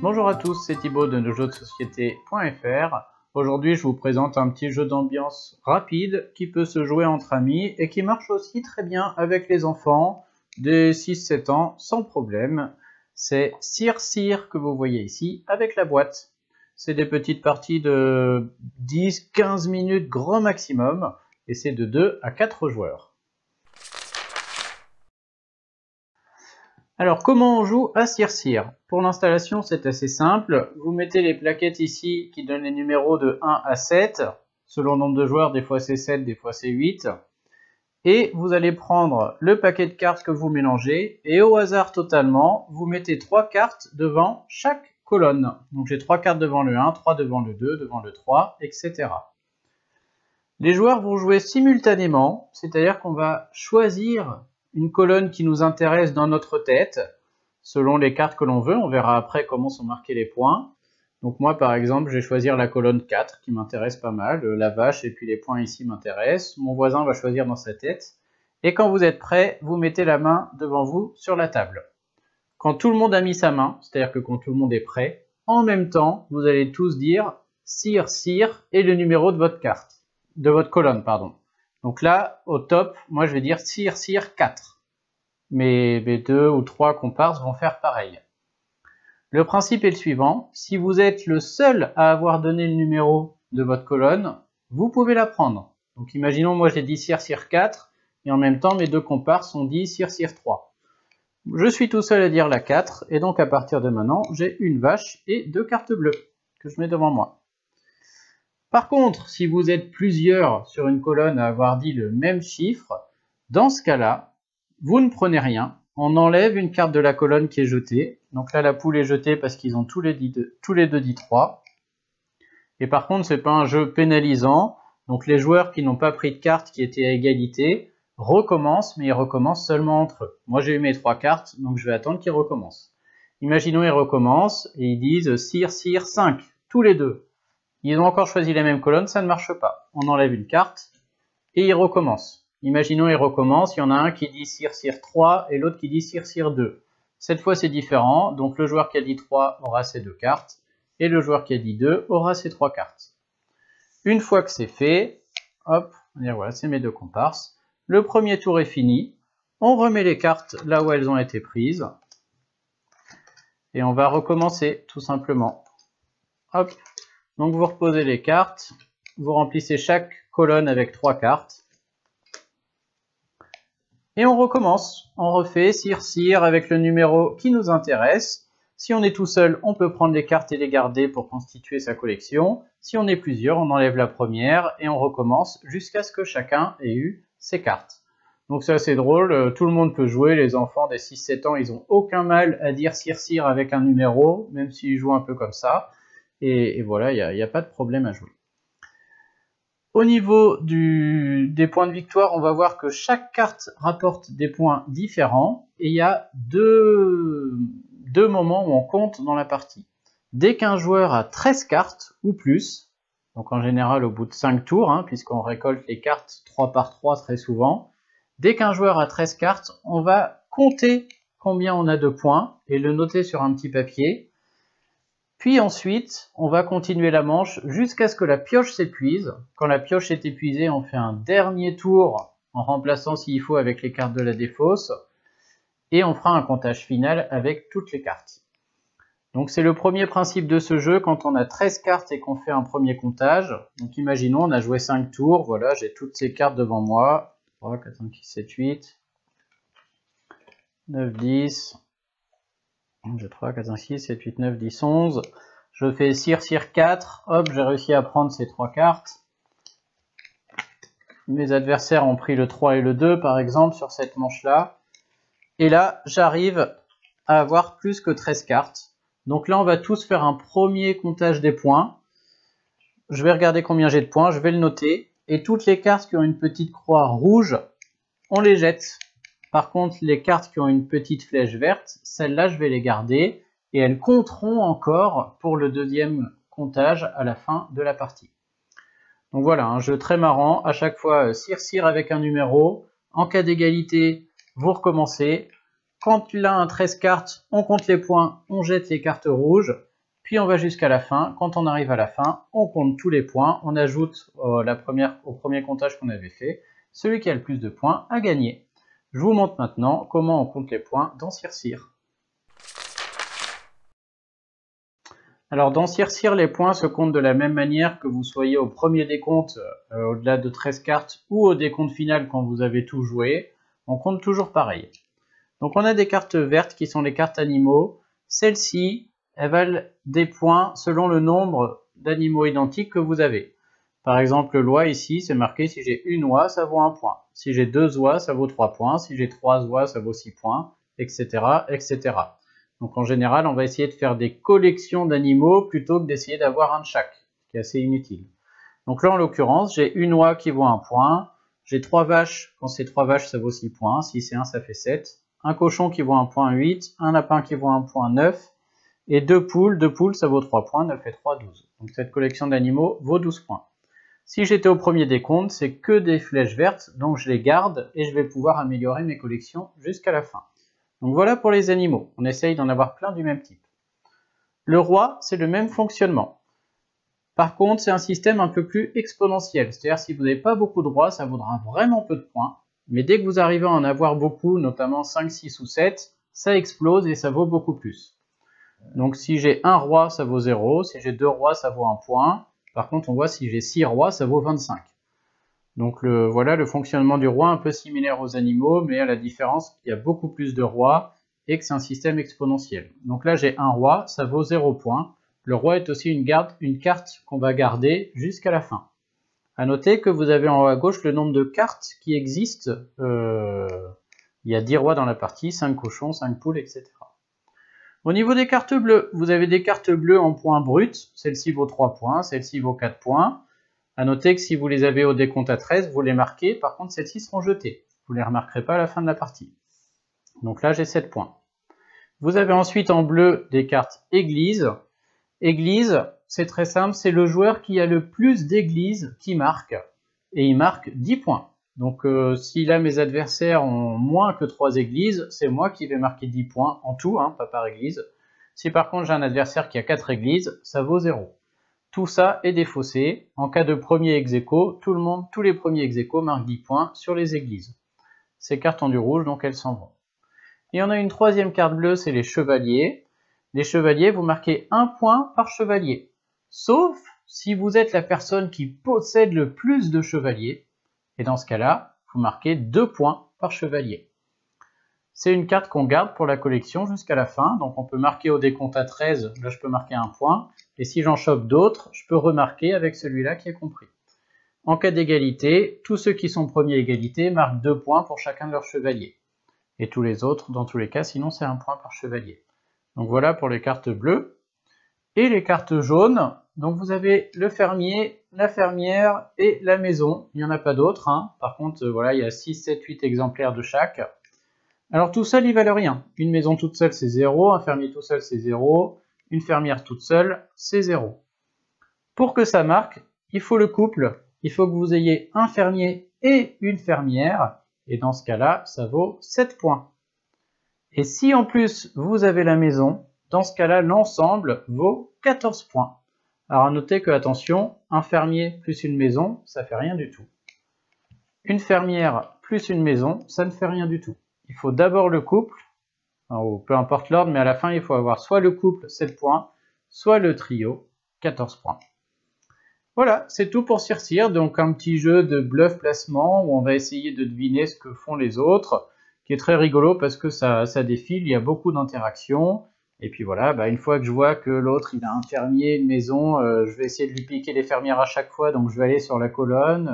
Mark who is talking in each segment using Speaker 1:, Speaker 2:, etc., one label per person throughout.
Speaker 1: Bonjour à tous, c'est Thibaut de nosjeuxdesociété.fr. Aujourd'hui, je vous présente un petit jeu d'ambiance rapide qui peut se jouer entre amis et qui marche aussi très bien avec les enfants des 6-7 ans sans problème. C'est Cire que vous voyez ici avec la boîte. C'est des petites parties de 10-15 minutes grand maximum et c'est de 2 à 4 joueurs. Alors, comment on joue à Cire? Pour l'installation, c'est assez simple. Vous mettez les plaquettes ici qui donnent les numéros de 1 à 7. Selon le nombre de joueurs, des fois c'est 7, des fois c'est 8. Et vous allez prendre le paquet de cartes que vous mélangez. Et au hasard totalement, vous mettez 3 cartes devant chaque colonne. Donc j'ai 3 cartes devant le 1, 3 devant le 2, devant le 3, etc. Les joueurs vont jouer simultanément, c'est-à-dire qu'on va choisir une colonne qui nous intéresse dans notre tête, selon les cartes que l'on veut. On verra après comment sont marqués les points. Donc moi, par exemple, je vais choisir la colonne 4, qui m'intéresse pas mal. La vache et puis les points ici m'intéressent. Mon voisin va choisir dans sa tête. Et quand vous êtes prêt, vous mettez la main devant vous sur la table. Quand tout le monde a mis sa main, c'est-à-dire que quand tout le monde est prêt, en même temps, vous allez tous dire Cire et le numéro de votre carte, de votre colonne, pardon. Donc là, au top, moi je vais dire Cire 4. Mes 2 ou 3 comparses vont faire pareil. Le principe est le suivant. Si vous êtes le seul à avoir donné le numéro de votre colonne, vous pouvez la prendre. Donc imaginons, moi j'ai dit Cire 4, et en même temps mes 2 comparses ont dit Cire 3. Je suis tout seul à dire la 4, et donc à partir de maintenant, j'ai une vache et 2 cartes bleues que je mets devant moi. Par contre, si vous êtes plusieurs sur une colonne à avoir dit le même chiffre, dans ce cas-là, vous ne prenez rien. On enlève une carte de la colonne qui est jetée. Donc là, la poule est jetée parce qu'ils ont tous les deux dit 3. Et par contre, ce n'est pas un jeu pénalisant. Donc les joueurs qui n'ont pas pris de carte qui étaient à égalité recommencent, mais ils recommencent seulement entre eux. Moi, j'ai eu mes 3 cartes, donc je vais attendre qu'ils recommencent. Imaginons ils recommencent et ils disent Cire 5, tous les deux. Ils ont encore choisi la même colonne, ça ne marche pas. On enlève une carte et ils recommencent. Imaginons ils recommencent, il y en a un qui dit Cire 3 et l'autre qui dit Cire 2. Cette fois c'est différent, donc le joueur qui a dit 3 aura ses 2 cartes et le joueur qui a dit 2 aura ses 3 cartes. Une fois que c'est fait, hop, et voilà, c'est mes 2 comparses. Le premier tour est fini, on remet les cartes là où elles ont été prises et on va recommencer tout simplement. Hop. Donc vous reposez les cartes, vous remplissez chaque colonne avec 3 cartes. Et on recommence. On refait Cire avec le numéro qui nous intéresse. Si on est tout seul, on peut prendre les cartes et les garder pour constituer sa collection. Si on est plusieurs, on enlève la première et on recommence jusqu'à ce que chacun ait eu ses cartes. Donc c'est assez drôle, tout le monde peut jouer. Les enfants des 6-7 ans, ils n'ont aucun mal à dire Cire avec un numéro, même s'ils jouent un peu comme ça. Et voilà, il n'y a pas de problème à jouer. Au niveau des points de victoire, on va voir que chaque carte rapporte des points différents. Et il y a deux moments où on compte dans la partie. Dès qu'un joueur a 13 cartes ou plus, donc en général au bout de 5 tours, puisqu'on récolte les cartes 3 par 3 très souvent, dès qu'un joueur a 13 cartes, on va compter combien on a de points et le noter sur un petit papier. Puis ensuite, on va continuer la manche jusqu'à ce que la pioche s'épuise. Quand la pioche est épuisée, on fait un dernier tour en remplaçant s'il faut avec les cartes de la défausse. Et on fera un comptage final avec toutes les cartes. Donc c'est le premier principe de ce jeu quand on a 13 cartes et qu'on fait un premier comptage. Donc imaginons, on a joué 5 tours. Voilà, j'ai toutes ces cartes devant moi. 3, 4, 5, 6, 7, 8, 9, 10... J'ai 3, 4, 5, 6, 7, 8, 9, 10, 11. Je fais Cire 4. Hop, j'ai réussi à prendre ces 3 cartes. Mes adversaires ont pris le 3 et le 2, par exemple, sur cette manche-là. Et là, j'arrive à avoir plus que 13 cartes. Donc là, on va tous faire un premier comptage des points. Je vais regarder combien j'ai de points, je vais le noter. Et toutes les cartes qui ont une petite croix rouge, on les jette. Par contre, les cartes qui ont une petite flèche verte, celles-là, je vais les garder et elles compteront encore pour le deuxième comptage à la fin de la partie. Donc voilà, un jeu très marrant. À chaque fois, Cire avec un numéro. En cas d'égalité, vous recommencez. Quand il a un 13 cartes, on compte les points, on jette les cartes rouges. puis on va jusqu'à la fin. Quand on arrive à la fin, on compte tous les points, on ajoute au premier comptage qu'on avait fait. Celui qui a le plus de points a gagné. Je vous montre maintenant comment on compte les points dans Circir. Alors dans Circir, les points se comptent de la même manière que vous soyez au premier décompte au-delà de 13 cartes ou au décompte final quand vous avez tout joué. On compte toujours pareil. Donc on a des cartes vertes qui sont les cartes animaux. Celles-ci, elles valent des points selon le nombre d'animaux identiques que vous avez. Par exemple, l'oie ici, c'est marqué si j'ai une oie, ça vaut 1 point. Si j'ai 2 oies, ça vaut 3 points. Si j'ai 3 oies, ça vaut 6 points, etc., etc. Donc en général, on va essayer de faire des collections d'animaux plutôt que d'essayer d'avoir un de chaque, ce qui est assez inutile. Donc là, en l'occurrence, j'ai une oie qui vaut 1 point. J'ai 3 vaches, quand c'est 3 vaches, ça vaut 6 points. Si c'est 1, ça fait 7. Un cochon qui vaut 1 point 8. Un lapin qui vaut 1 point 9. Et 2 poules, ça vaut 3 points. 9 et 3, 12. Donc cette collection d'animaux vaut 12 points. Si j'étais au premier décompte, c'est que des flèches vertes, donc je les garde et je vais pouvoir améliorer mes collections jusqu'à la fin. Donc voilà pour les animaux, on essaye d'en avoir plein du même type. Le roi, c'est le même fonctionnement. Par contre, c'est un système un peu plus exponentiel, c'est-à-dire si vous n'avez pas beaucoup de rois, ça vaudra vraiment peu de points, mais dès que vous arrivez à en avoir beaucoup, notamment 5, 6 ou 7, ça explose et ça vaut beaucoup plus. Donc si j'ai un roi, ça vaut 0, si j'ai 2 rois, ça vaut 1 point, par contre on voit si j'ai 6 rois, ça vaut 25. Donc voilà le fonctionnement du roi un peu similaire aux animaux, mais à la différence qu'il y a beaucoup plus de rois et que c'est un système exponentiel. Donc là j'ai un roi, ça vaut 0 points. Le roi est aussi une carte qu'on va garder jusqu'à la fin. A noter que vous avez en haut à gauche le nombre de cartes qui existent. Il y a 10 rois dans la partie, 5 cochons, 5 poules, etc. Au niveau des cartes bleues, vous avez des cartes bleues en points bruts. Celle-ci vaut 3 points, celle-ci vaut 4 points. A noter que si vous les avez au décompte à 13, vous les marquez, par contre celles-ci seront jetées. Vous ne les remarquerez pas à la fin de la partie. Donc là j'ai 7 points. Vous avez ensuite en bleu des cartes églises. Église, c'est très simple, c'est le joueur qui a le plus d'églises qui marque. Et il marque 10 points. Donc si là mes adversaires ont moins que 3 églises, c'est moi qui vais marquer 10 points en tout, hein, pas par église. Si par contre j'ai un adversaire qui a 4 églises, ça vaut 0. Tout ça est défaussé. En cas de premier ex-aequo, tous les premiers ex-aequo marquent 10 points sur les églises. Ces cartes ont du rouge, donc elles s'en vont. Et on a une troisième carte bleue, c'est les chevaliers. Les chevaliers, vous marquez 1 point par chevalier. Sauf si vous êtes la personne qui possède le plus de chevaliers. Et dans ce cas-là, vous marquez 2 points par chevalier. C'est une carte qu'on garde pour la collection jusqu'à la fin. Donc on peut marquer au décompte à 13, là je peux marquer 1 point. Et si j'en chope d'autres, je peux remarquer avec celui-là qui est compris. En cas d'égalité, tous ceux qui sont premiers égalité marquent 2 points pour chacun de leurs chevaliers. Et tous les autres, dans tous les cas, sinon c'est 1 point par chevalier. Donc voilà pour les cartes bleues. Et les cartes jaunes, donc vous avez le fermier, la fermière et la maison. Il n'y en a pas d'autres, hein. Par contre, voilà, il y a 6, 7, 8 exemplaires de chaque. Alors tout seul, ils valent rien. Une maison toute seule, c'est 0. Un fermier tout seul, c'est 0. Une fermière toute seule, c'est 0. Pour que ça marque, il faut le couple. Il faut que vous ayez un fermier et une fermière. Et dans ce cas-là, ça vaut 7 points. Et si en plus vous avez la maison, dans ce cas-là, l'ensemble vaut 14 points. Alors à noter que, attention, un fermier plus une maison, ça fait rien du tout. Une fermière plus une maison, ça ne fait rien du tout. Il faut d'abord le couple, ou peu importe l'ordre, mais à la fin, il faut avoir soit le couple, 7 points, soit le trio, 14 points. Voilà, c'est tout pour Circir, donc un petit jeu de bluff-placement où on va essayer de deviner ce que font les autres, qui est très rigolo parce que ça défile, il y a beaucoup d'interactions. Et puis voilà, une fois que je vois que l'autre il a un fermier, une maison, je vais essayer de lui piquer les fermières à chaque fois, donc je vais aller sur la colonne,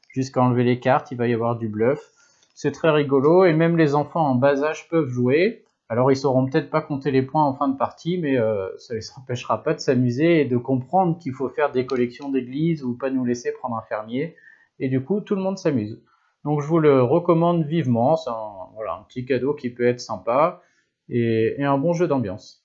Speaker 1: jusqu'à enlever les cartes, il va y avoir du bluff. C'est très rigolo, et même les enfants en bas âge peuvent jouer. Alors ils sauront peut-être pas compter les points en fin de partie, mais ça les empêchera pas de s'amuser et de comprendre qu'il faut faire des collections d'églises ou pas nous laisser prendre un fermier. Et du coup, tout le monde s'amuse. Donc je vous le recommande vivement, c'est un petit cadeau qui peut être sympa et un bon jeu d'ambiance.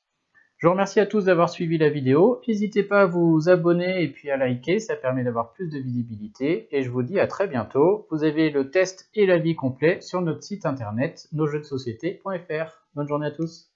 Speaker 1: Je vous remercie à tous d'avoir suivi la vidéo, n'hésitez pas à vous abonner et puis à liker, ça permet d'avoir plus de visibilité, et je vous dis à très bientôt. Vous avez le test et l'avis complet sur notre site internet nosjeuxdesociété.fr. Bonne journée à tous.